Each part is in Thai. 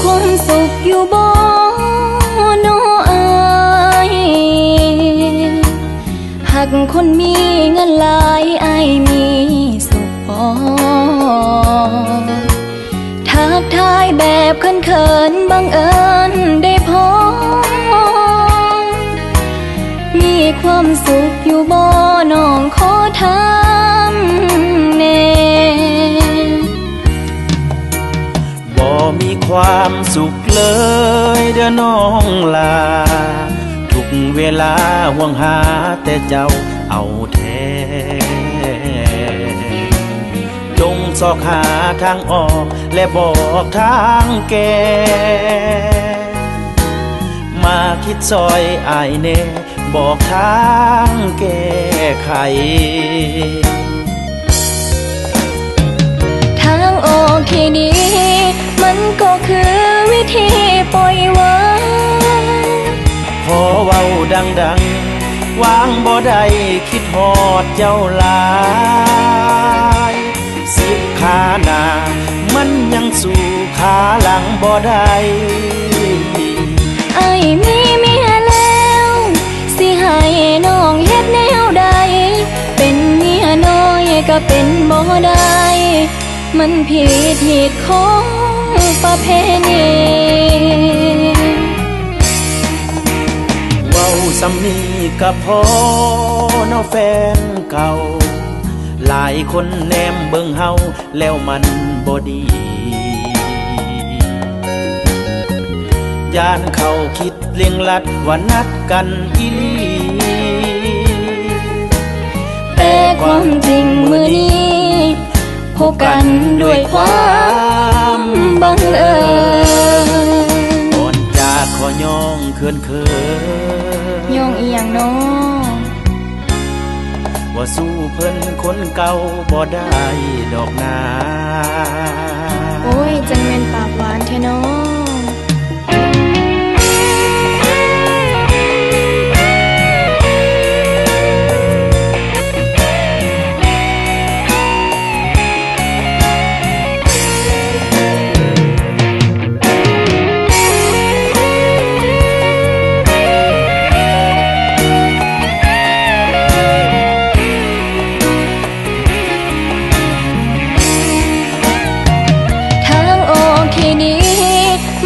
ความสุขอยู่บ่เนาะอายหากคนมีเงินหลายอายมีสุขบ่ทักทายแบบเขินๆบังเอิญได้พบมีความสุขอยู่บ่น้องขอถามแน่บ่มีความสุขเลยเด้อน้องลาทุกเวลาห่วงหาแต่เจ้าเอาแท้จงซอกหาทางออกและบอกทางแก้มาคิดซอยอายแน่บอกทางแก้ไขทางออกที่ดีมันก็คือวิธีปล่อยวางพอเว้าดังๆวางบ่ได้คิดฮอดเจ้าหลายสิบขาหน้ามันยังสู่ขาหลังบ่ได้ไอ้มีเมียแล้วสิให้น้องเฮ็ดแนวใดเป็นเมียน้อยก็เป็นบ่ได้มันผิดเหตุของประเพณีเว้าซ้ำนี้ก็พอเนาะแฟนเก่าหลายคนแนมเบิ่งเฮาแล้วมันบ่ดีย่านเขาคิดเลียงลัดว่านัดกันอีหลีแต่ความจริงมื้อนี้พบกันด้วยความบังเอิญก่อนจากขอย่องเขินย่องอีหยังน้อว่าสู้เพิ่นคนเก่าบ่ได้ดอกนาโอ้ยจังแม่นปากหวานแท้น้อ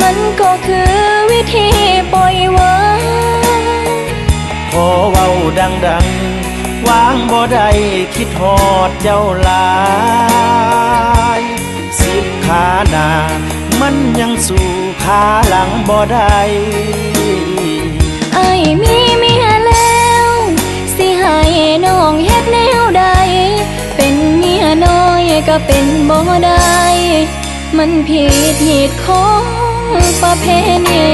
มันก็คือวิธีปล่อยวางพอเว้าดังๆวางบ่ได้คิดฮอดเจ้าหลายสิบขาหน้ามันยังสู่ขาหลังบ่ได้ไอ้มีเมียแล้วสิให้น้องเฮ็ดแนวใดเป็นเมียน้อยก็เป็นบ่ได้มันผิดเหตุของประเพณี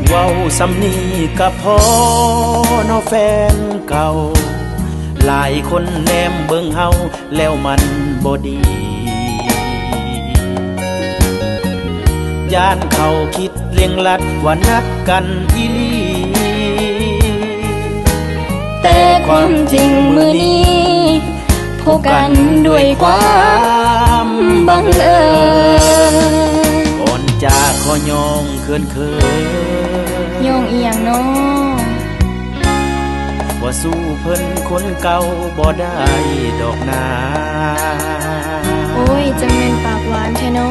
เว้าซ้ำนี้ก็พอเนาะแฟนเก่าหลายคนแนมเบิ่งเฮาแล้วมันบ่ดีย่านเขาคิดเลียงลัดว่านัดกันอีหลีแต่ความจริงมื้อนี้พบกันด้วยความบังเอิญก่อนจากขอย่องเขินย่องอีหยังน้อว่าสู้เพิ่นคนเก่าบ่ได้ดอกนาโอ้ยจังแม่นปากหวานแท้น้อ